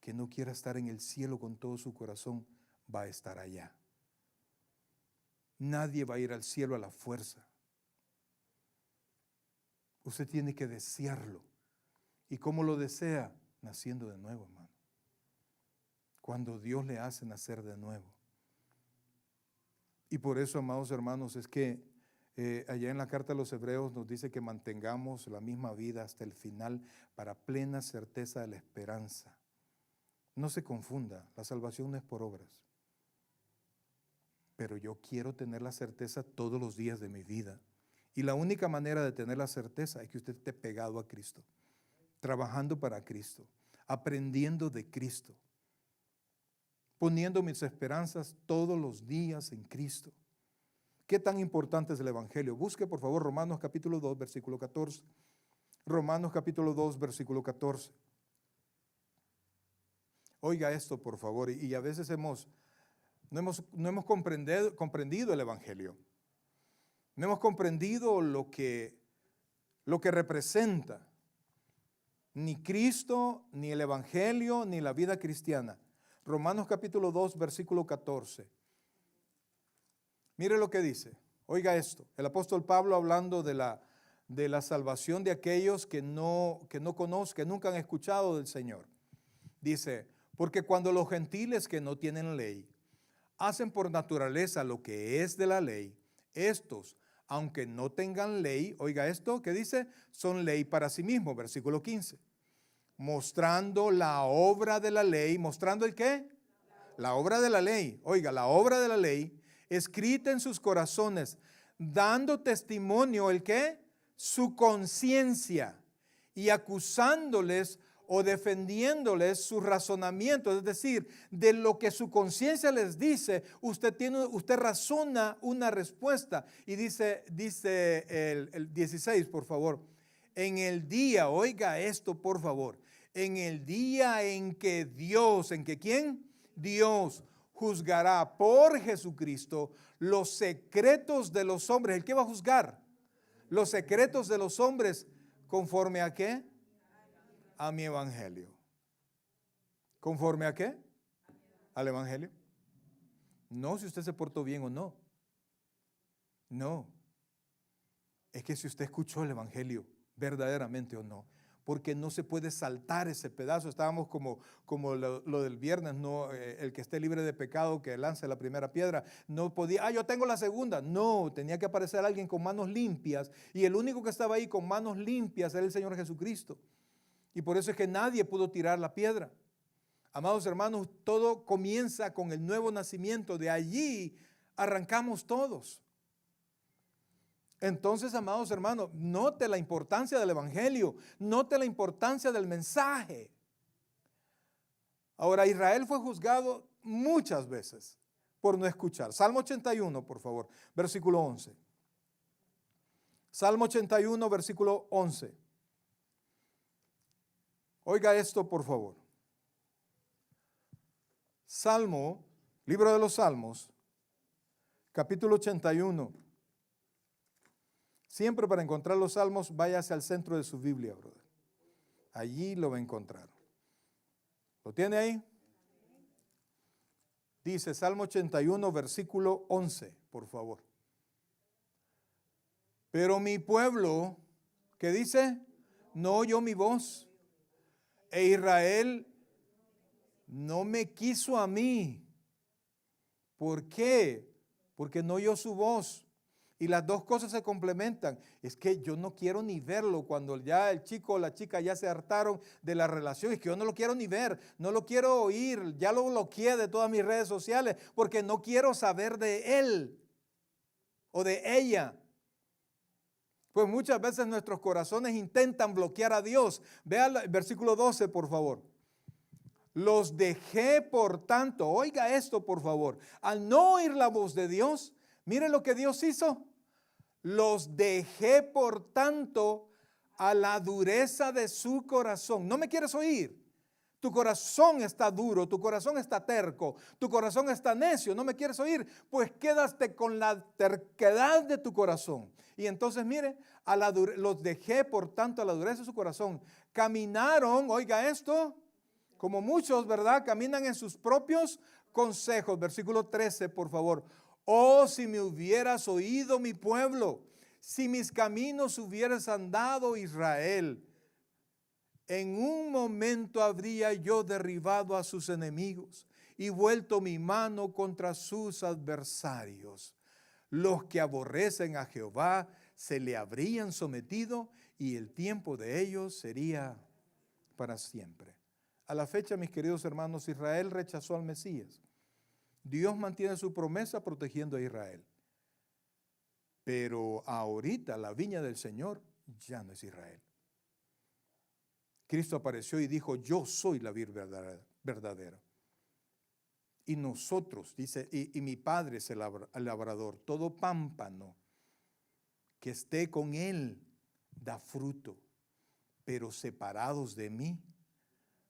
que no quiera estar en el cielo con todo su corazón va a estar allá. Nadie va a ir al cielo a la fuerza. Usted tiene que desearlo. ¿Y cómo lo desea? Naciendo de nuevo, hermano. Cuando Dios le hace nacer de nuevo. Y por eso, amados hermanos, es que allá en la carta a los Hebreos nos dice que mantengamos la misma vida hasta el final para plena certeza de la esperanza. No se confunda, la salvación no es por obras. Pero yo quiero tener la certeza todos los días de mi vida. Y la única manera de tener la certeza es que usted esté pegado a Cristo, trabajando para Cristo, aprendiendo de Cristo, poniendo mis esperanzas todos los días en Cristo. ¿Qué tan importante es el Evangelio? Busque por favor Romanos capítulo 2, versículo 14. Romanos capítulo 2, versículo 14. Oiga esto, por favor, y a veces no hemos comprendido el Evangelio. No hemos comprendido lo que representa ni Cristo, ni el Evangelio, ni la vida cristiana. Romanos capítulo 2, versículo 14. Mire lo que dice. Oiga esto. El apóstol Pablo hablando de la salvación de aquellos que no conocen, que nunca han escuchado del Señor. Dice, porque cuando los gentiles que no tienen ley hacen por naturaleza lo que es de la ley, estos, aunque no tengan ley, oiga esto, ¿qué dice? Son ley para sí mismos, versículo 15. Mostrando la obra de la ley, ¿mostrando el qué? La obra de la ley, oiga, la obra de la ley, escrita en sus corazones, dando testimonio, ¿el qué? Su conciencia, y acusándoles o defendiéndoles sus razonamientos, es decir, de lo que su conciencia les dice, usted razona una respuesta. Y dice el 16, por favor, en el día, oiga esto por favor, en el día en que Dios, ¿en que quién? Dios juzgará por Jesucristo los secretos de los hombres. ¿El qué va a juzgar? Los secretos de los hombres, ¿conforme a qué? A mi evangelio. ¿Conforme a qué? Al evangelio. No si usted se portó bien o no. No. Es que si usted escuchó el evangelio verdaderamente o no. Porque no se puede saltar ese pedazo. Estábamos como lo del viernes, no, el que esté libre de pecado que lance la primera piedra. No podía, yo tengo la segunda. No, tenía que aparecer alguien con manos limpias. Y el único que estaba ahí con manos limpias era el Señor Jesucristo. Y por eso es que nadie pudo tirar la piedra. Amados hermanos, todo comienza con el nuevo nacimiento. De allí arrancamos todos. Entonces, amados hermanos, note la importancia del evangelio, note la importancia del mensaje. Ahora, Israel fue juzgado muchas veces por no escuchar. Salmo 81, por favor, versículo 11. Salmo 81, versículo 11. Oiga esto, por favor. Salmo, libro de los Salmos, capítulo 81. Siempre para encontrar los salmos, váyase al centro de su Biblia, brother. Allí lo va a encontrar. ¿Lo tiene ahí? Dice Salmo 81, versículo 11, por favor. Pero mi pueblo, ¿qué dice? No oyó mi voz. E Israel no me quiso a mí. ¿Por qué? Porque no oyó su voz. Y las dos cosas se complementan. Es que yo no quiero ni verlo cuando ya el chico o la chica ya se hartaron de la relación. Es que yo no lo quiero ni ver, no lo quiero oír. Ya lo bloqueé de todas mis redes sociales porque no quiero saber de él o de ella. Pues muchas veces nuestros corazones intentan bloquear a Dios. Vea el versículo 12, por favor. Los dejé, por tanto, oiga esto, por favor. Al no oír la voz de Dios, mire lo que Dios hizo. Los dejé, por tanto, a la dureza de su corazón. ¿No me quieres oír? Tu corazón está duro, tu corazón está terco, tu corazón está necio, ¿no me quieres oír? Pues quédate con la terquedad de tu corazón. Y entonces mire, los dejé por tanto a la dureza de su corazón. Caminaron, oiga esto, como muchos, ¿verdad? Caminan en sus propios consejos. Versículo 13, por favor. Oh, si me hubieras oído, mi pueblo, si mis caminos hubieras andado, Israel, en un momento habría yo derribado a sus enemigos y vuelto mi mano contra sus adversarios. Los que aborrecen a Jehová se le habrían sometido y el tiempo de ellos sería para siempre. A la fecha, mis queridos hermanos, Israel rechazó al Mesías. Dios mantiene su promesa protegiendo a Israel. Pero ahorita la viña del Señor ya no es Israel. Cristo apareció y dijo, yo soy la vid verdadera. Y nosotros, dice, y mi Padre es el labrador, todo pámpano que esté con Él da fruto, pero separados de mí,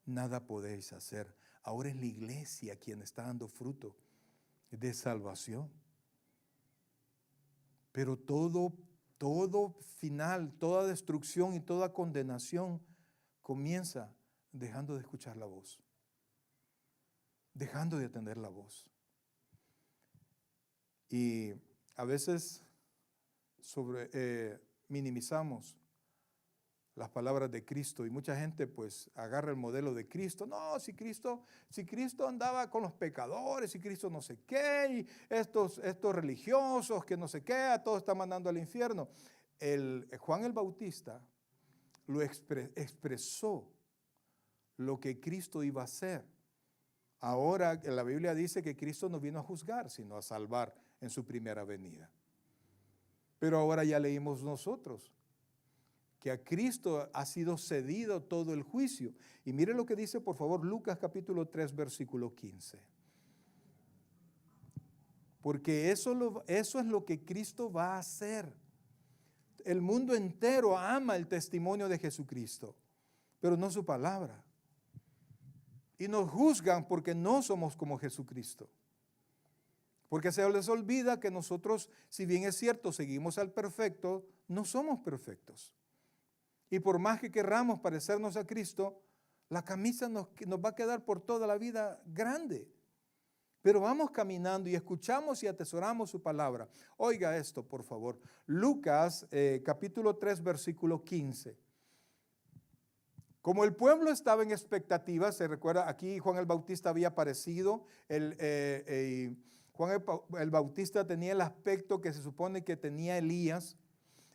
nada podéis hacer. Ahora es la iglesia quien está dando fruto de salvación. Pero todo final, toda destrucción y toda condenación comienza dejando de escuchar la voz, dejando de atender la voz. Y a veces minimizamos las palabras de Cristo y mucha gente pues agarra el modelo de Cristo. No, si Cristo andaba con los pecadores, si Cristo no sé qué, y estos religiosos que no sé qué, a todos está mandando al infierno. Juan el Bautista lo expresó lo que Cristo iba a hacer. Ahora la Biblia dice que Cristo no vino a juzgar, sino a salvar en su primera venida. Pero ahora ya leímos nosotros que a Cristo ha sido cedido todo el juicio. Y mire lo que dice, por favor, Lucas capítulo 3, versículo 15. Porque eso es lo que Cristo va a hacer. El mundo entero ama el testimonio de Jesucristo, pero no su palabra. Y nos juzgan porque no somos como Jesucristo. Porque se les olvida que nosotros, si bien es cierto, seguimos al perfecto, no somos perfectos. Y por más que querramos parecernos a Cristo, la camisa nos va a quedar por toda la vida grande. Pero vamos caminando y escuchamos y atesoramos su palabra. Oiga esto, por favor. Lucas capítulo 3, versículo 15. Como el pueblo estaba en expectativa, se recuerda, aquí Juan el Bautista había aparecido, Juan el Bautista tenía el aspecto que se supone que tenía Elías,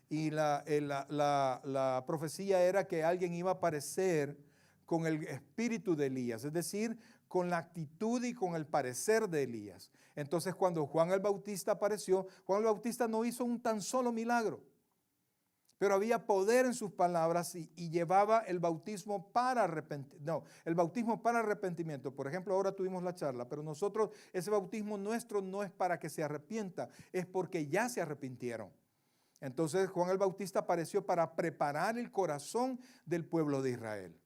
y la profecía era que alguien iba a aparecer con el espíritu de Elías, es decir, con la actitud y con el parecer de Elías. Entonces cuando Juan el Bautista apareció, Juan el Bautista no hizo un tan solo milagro, pero había poder en sus palabras y llevaba el bautismo para arrepentimiento. Por ejemplo, ahora tuvimos la charla, pero nosotros, ese bautismo nuestro no es para que se arrepienta, es porque ya se arrepintieron. Entonces Juan el Bautista apareció para preparar el corazón del pueblo de Israel.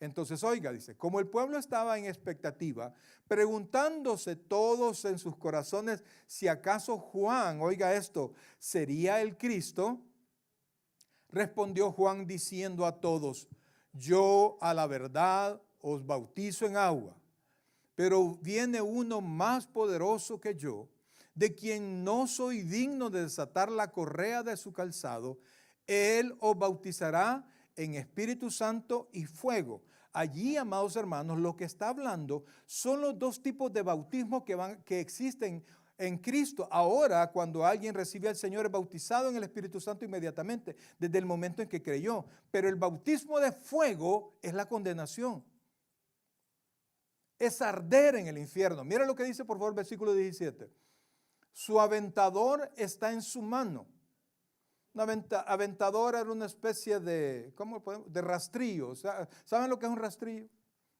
Entonces, oiga, dice, como el pueblo estaba en expectativa, preguntándose todos en sus corazones si acaso Juan, oiga esto, sería el Cristo, respondió Juan diciendo a todos, yo a la verdad os bautizo en agua, pero viene uno más poderoso que yo, de quien no soy digno de desatar la correa de su calzado. Él os bautizará en Espíritu Santo y fuego. Allí, amados hermanos, lo que está hablando son los dos tipos de bautismo que existen en Cristo. Ahora, cuando alguien recibe al Señor, es bautizado en el Espíritu Santo inmediatamente, desde el momento en que creyó. Pero el bautismo de fuego es la condenación. Es arder en el infierno. Mira lo que dice, por favor, el versículo 17. Su aventador está en su mano. Una aventador era una especie de rastrillo. O sea, ¿saben lo que es un rastrillo?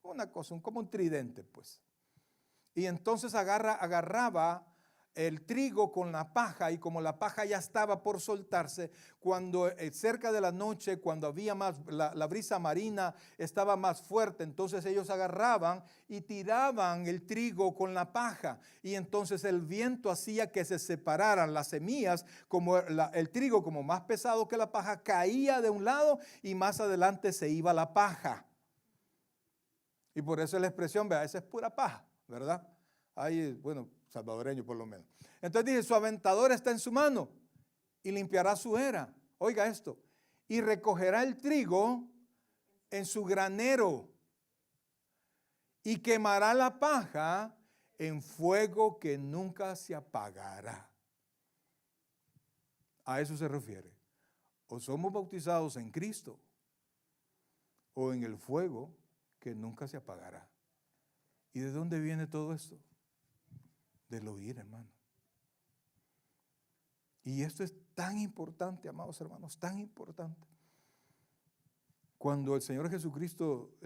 Una cosa, como un tridente, pues. Y entonces agarraba el trigo con la paja, y como la paja ya estaba por soltarse, cuando cerca de la noche, cuando había más, la brisa marina estaba más fuerte, entonces ellos agarraban y tiraban el trigo con la paja, y entonces el viento hacía que se separaran las semillas, como el trigo como más pesado que la paja, caía de un lado y más adelante se iba la paja. Y por eso la expresión, vea, esa es pura paja, ¿verdad? Ahí, bueno, salvadoreño por lo menos. Entonces dice, su aventador está en su mano y limpiará su era. Oiga esto. Y recogerá el trigo en su granero y quemará la paja en fuego que nunca se apagará. A eso se refiere. O somos bautizados en Cristo o en el fuego que nunca se apagará. ¿Y de dónde viene todo esto? Del oír, hermano. Y esto es tan importante, amados hermanos, tan importante. Cuando el Señor Jesucristo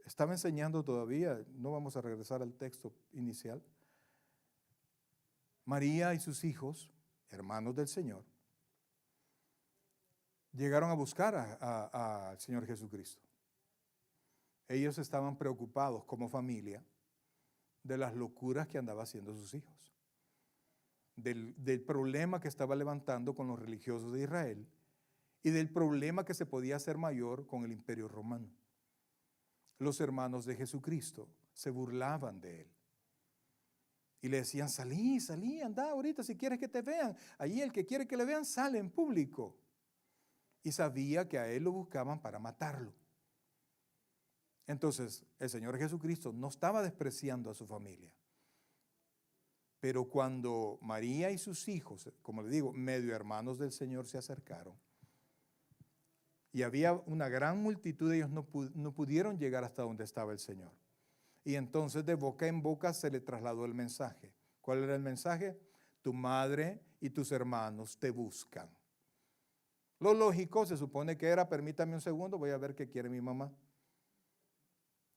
estaba enseñando todavía, no vamos a regresar al texto inicial, María y sus hijos, hermanos del Señor, llegaron a buscar al Señor Jesucristo. Ellos estaban preocupados como familia de las locuras que andaba haciendo sus hijos, del problema que estaba levantando con los religiosos de Israel y del problema que se podía hacer mayor con el Imperio Romano. Los hermanos de Jesucristo se burlaban de él y le decían: salí, anda ahorita si quieres que te vean. Allí el que quiere que le vean sale en público. Y sabía que a él lo buscaban para matarlo. Entonces, el Señor Jesucristo no estaba despreciando a su familia. Pero cuando María y sus hijos, como le digo, medio hermanos del Señor, se acercaron, y había una gran multitud, ellos no pudieron llegar hasta donde estaba el Señor. Y entonces de boca en boca se le trasladó el mensaje. ¿Cuál era el mensaje? Tu madre y tus hermanos te buscan. Lo lógico se supone que era: permítame un segundo, voy a ver qué quiere mi mamá.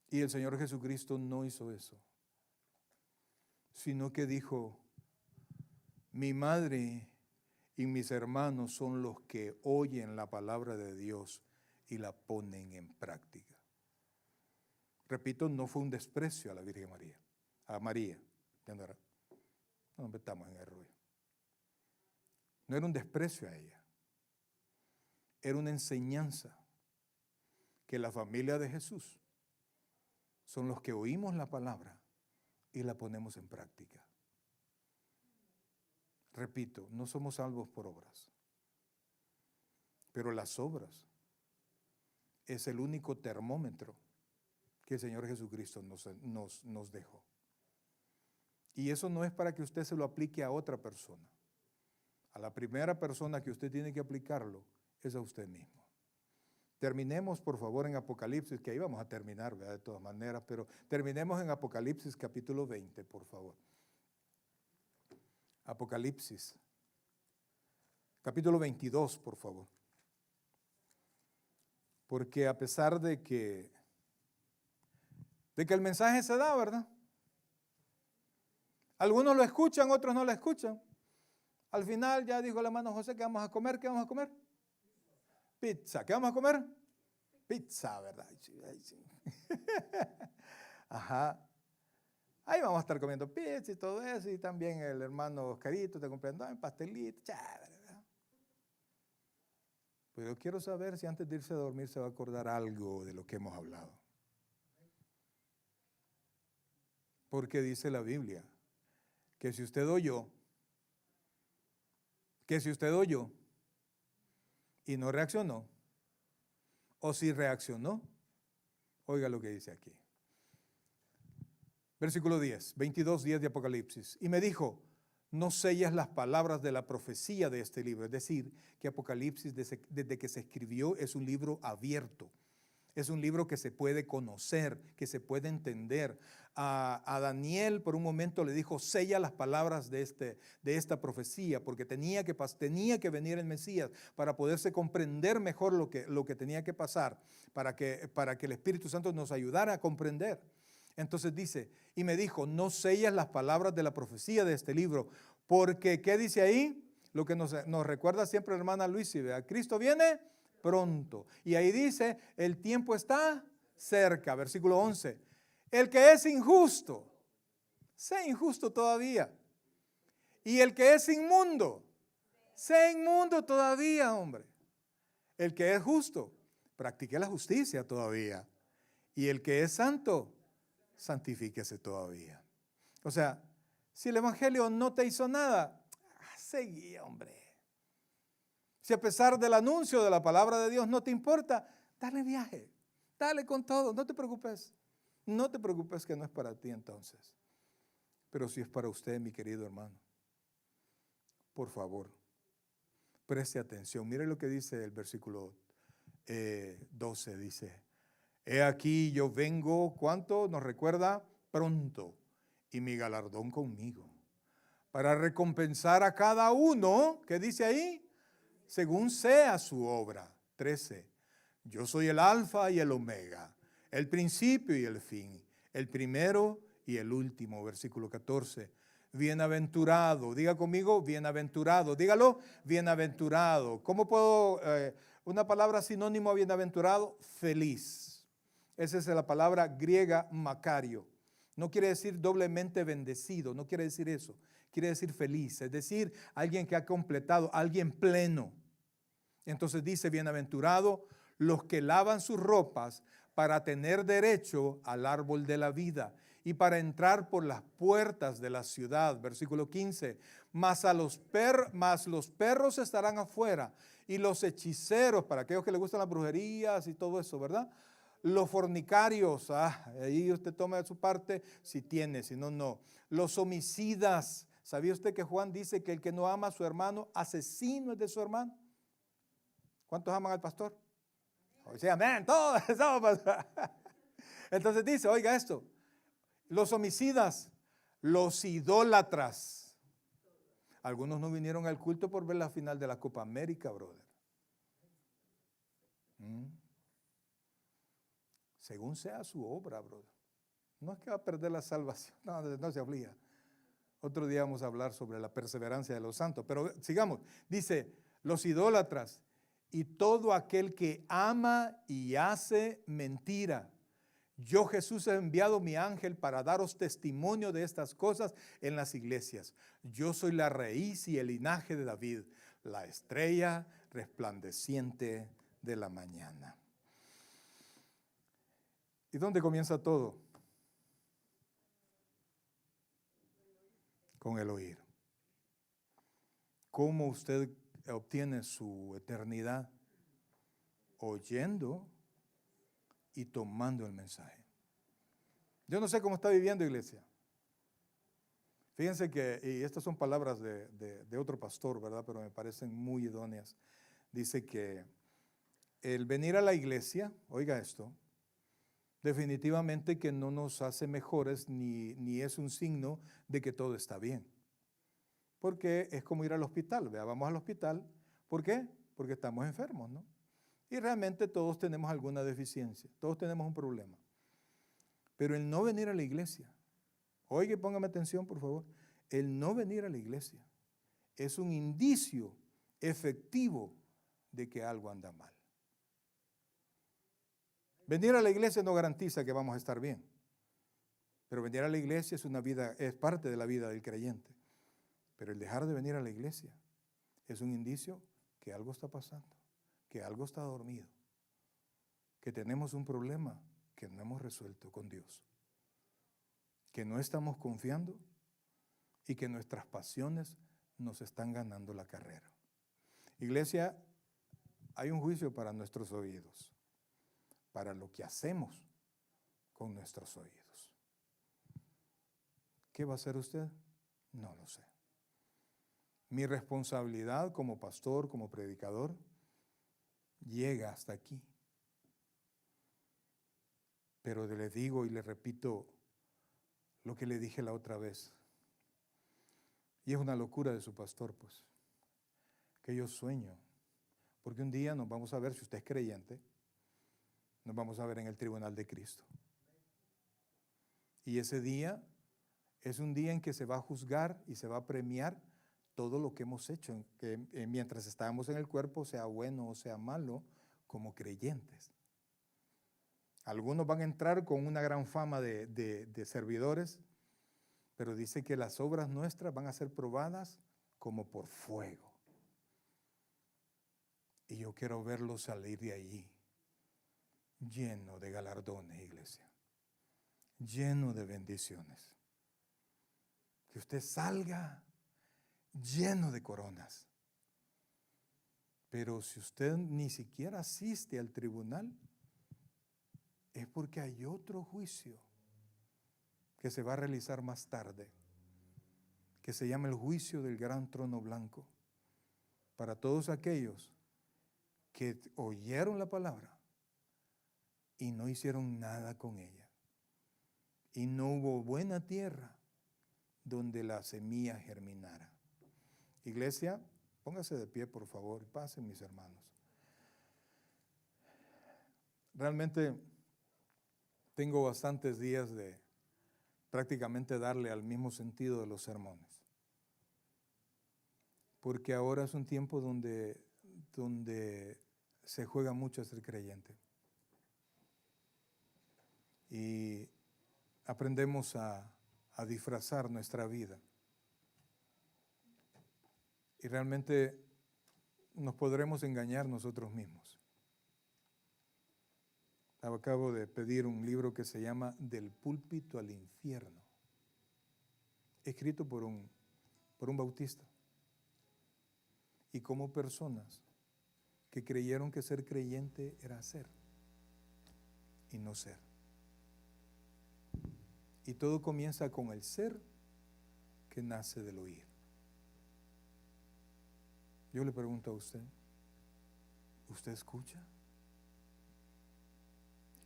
Y el Señor Jesucristo no hizo eso, sino que dijo: mi madre y mis hermanos son los que oyen la palabra de Dios y la ponen en práctica. Repito, no fue un desprecio a la Virgen María, a María. No estamos en el rollo. No era un desprecio a ella. Era una enseñanza que la familia de Jesús son los que oímos la palabra y la ponemos en práctica. Repito, no somos salvos por obras, pero las obras es el único termómetro que el Señor Jesucristo nos dejó. Y eso no es para que usted se lo aplique a otra persona. A la primera persona que usted tiene que aplicarlo es a usted mismo. Terminemos, por favor, en Apocalipsis, que ahí vamos a terminar, ¿verdad? De todas maneras, pero terminemos en Apocalipsis capítulo 20, por favor. Apocalipsis, capítulo 22, por favor. Porque a pesar de que el mensaje se da, ¿verdad? Algunos lo escuchan, otros no lo escuchan. Al final ya dijo el hermano José: ¿qué vamos a comer? ¿Qué vamos a comer? Pizza. ¿Qué vamos a comer? Pizza, ¿verdad? Ajá. Ahí vamos a estar comiendo pizza y todo eso, y también el hermano Oscarito está comprando un pastelito, chévere, ¿verdad? Pero yo quiero saber si antes de irse a dormir se va a acordar algo de lo que hemos hablado. Porque dice la Biblia que si usted oyó y no reaccionó, o si reaccionó, oiga lo que dice aquí. Versículo 10, 22:10 de Apocalipsis. Y me dijo: no sellas las palabras de la profecía de este libro. Es decir, que Apocalipsis desde que se escribió es un libro abierto. Es un libro que se puede conocer, que se puede entender. A Daniel por un momento le dijo: sella las palabras de esta profecía, porque tenía que venir el Mesías para poderse comprender mejor lo que tenía que pasar, para que el Espíritu Santo nos ayudara a comprender. Entonces dice, y me dijo: no sellas las palabras de la profecía de este libro, porque, ¿qué dice ahí? Lo que nos recuerda siempre la hermana Luisi, ¿verdad? Cristo viene pronto. Y ahí dice: el tiempo está cerca. Versículo 11. El que es injusto, sea injusto todavía. Y el que es inmundo, sea inmundo todavía, hombre. El que es justo, practique la justicia todavía. Y el que es santo, santifíquese todavía. O sea, si el evangelio no te hizo nada, seguí, hombre. Si a pesar del anuncio de la palabra de Dios no te importa, dale viaje, dale con todo, no te preocupes. No te preocupes que no es para ti entonces. Pero si es para usted, mi querido hermano, por favor, preste atención. Mire lo que dice el versículo 12, dice: he aquí yo vengo, ¿cuánto? Nos recuerda, pronto, y mi galardón conmigo, para recompensar a cada uno, ¿qué dice ahí? Según sea su obra. 13. Yo soy el alfa y el omega, el principio y el fin, el primero y el último. Versículo 14. Bienaventurado, diga conmigo, bienaventurado, dígalo, bienaventurado. ¿Cómo puedo, una palabra sinónimo a bienaventurado? Feliz. Esa es la palabra griega Macario. No quiere decir doblemente bendecido, no quiere decir eso. Quiere decir feliz, es decir, alguien que ha completado, alguien pleno. Entonces dice, bienaventurado los que lavan sus ropas para tener derecho al árbol de la vida y para entrar por las puertas de la ciudad. Versículo 15, mas los perros estarán afuera y los hechiceros, para aquellos que les gustan las brujerías y todo eso, ¿verdad? Los fornicarios, ahí usted toma de su parte si tiene, si no, no. Los homicidas, ¿sabía usted que Juan dice que el que no ama a su hermano, asesino es de su hermano? ¿Cuántos aman al pastor? Sí, amén, todos. Entonces dice, oiga esto, los homicidas, los idólatras. Algunos no vinieron al culto por ver la final de la Copa América, brother. Según sea su obra, brother. No es que va a perder la salvación, no se aflija. Otro día vamos a hablar sobre la perseverancia de los santos, pero sigamos. Dice, los idólatras y todo aquel que ama y hace mentira. Yo, Jesús, he enviado mi ángel para daros testimonio de estas cosas en las iglesias. Yo soy la raíz y el linaje de David, la estrella resplandeciente de la mañana. ¿Y dónde comienza todo? Con el oír. ¿Cómo usted obtiene su eternidad? Oyendo y tomando el mensaje. Yo no sé cómo está viviendo, iglesia. Fíjense que, y estas son palabras de otro pastor, ¿verdad? Pero me parecen muy idóneas. Dice que el venir a la iglesia, oiga esto, definitivamente que no nos hace mejores ni es un signo de que todo está bien. Porque es como ir al hospital, ¿verdad? Vamos al hospital, ¿por qué? Porque estamos enfermos, ¿no? Y realmente todos tenemos alguna deficiencia, todos tenemos un problema. Pero el no venir a la iglesia, oiga, póngame atención por favor, el no venir a la iglesia es un indicio efectivo de que algo anda mal. Venir a la iglesia no garantiza que vamos a estar bien, pero venir a la iglesia es parte de la vida del creyente. Pero el dejar de venir a la iglesia es un indicio que algo está pasando, que algo está dormido, que tenemos un problema que no hemos resuelto con Dios, que no estamos confiando y que nuestras pasiones nos están ganando la carrera. Iglesia, hay un juicio para nuestros oídos, para lo que hacemos con nuestros oídos. ¿Qué va a hacer usted? No lo sé. Mi responsabilidad como pastor, como predicador, llega hasta aquí. Pero le digo y le repito lo que le dije la otra vez. Y es una locura de su pastor, pues, que yo sueño. Porque un día nos vamos a ver, si usted es creyente, nos vamos a ver en el tribunal de Cristo. Y ese día es un día en que se va a juzgar y se va a premiar todo lo que hemos hecho, que mientras estábamos en el cuerpo, sea bueno o sea malo, como creyentes. Algunos van a entrar con una gran fama de servidores, pero dice que las obras nuestras van a ser probadas como por fuego. Y yo quiero verlos salir de allí, lleno de galardones, iglesia, lleno de bendiciones. Que usted salga lleno de coronas. Pero si usted ni siquiera asiste al tribunal, es porque hay otro juicio que se va a realizar más tarde, que se llama el juicio del gran trono blanco, para todos aquellos que oyeron la palabra y no hicieron nada con ella. Y no hubo buena tierra donde la semilla germinara. Iglesia, póngase de pie, por favor, y pasen, mis hermanos. Realmente tengo bastantes días de prácticamente darle al mismo sentido de los sermones. Porque ahora es un tiempo donde se juega mucho a ser creyente. Y aprendemos a disfrazar nuestra vida. Y realmente nos podremos engañar nosotros mismos. Acabo de pedir un libro que se llama Del púlpito al infierno, escrito por un bautista. Y como personas que creyeron que ser creyente era ser y no ser. Y todo comienza con el ser que nace del oír. Yo le pregunto a usted, ¿usted escucha?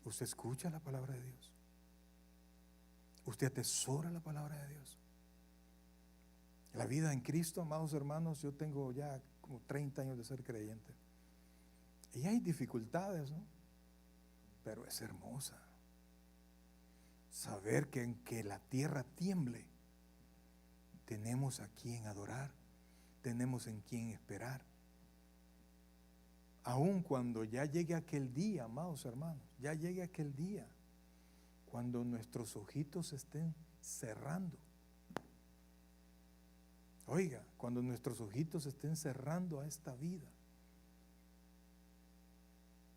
¿Usted escucha la palabra de Dios? ¿Usted atesora la palabra de Dios? La vida en Cristo, amados hermanos, yo tengo ya como 30 años de ser creyente. Y hay dificultades, ¿no? Pero es hermosa. Saber que en que la tierra tiemble, tenemos a quien adorar, tenemos en quien esperar. Aun cuando ya llegue aquel día, amados hermanos, ya llegue aquel día, cuando nuestros ojitos estén cerrando. Oiga, cuando nuestros ojitos estén cerrando a esta vida,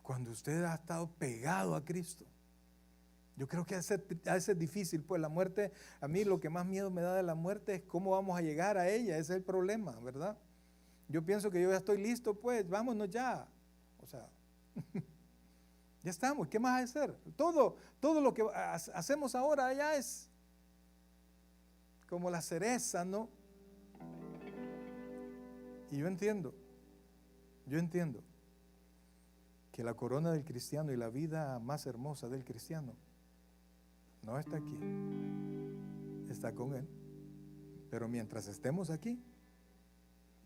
cuando usted ha estado pegado a Cristo, yo creo que a veces es difícil, pues la muerte, a mí lo que más miedo me da de la muerte es cómo vamos a llegar a ella, ese es el problema, ¿verdad? Yo pienso que yo ya estoy listo, pues vámonos ya, o sea, ya estamos, ¿qué más hay que hacer? Todo lo que hacemos ahora ya es como la cereza, ¿no? Y yo entiendo que la corona del cristiano y la vida más hermosa del cristiano no está aquí, está con Él. Pero mientras estemos aquí,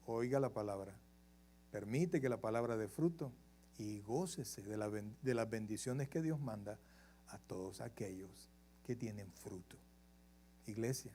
oiga la palabra, permite que la palabra dé fruto y gócese de las bendiciones que Dios manda a todos aquellos que tienen fruto. Iglesia,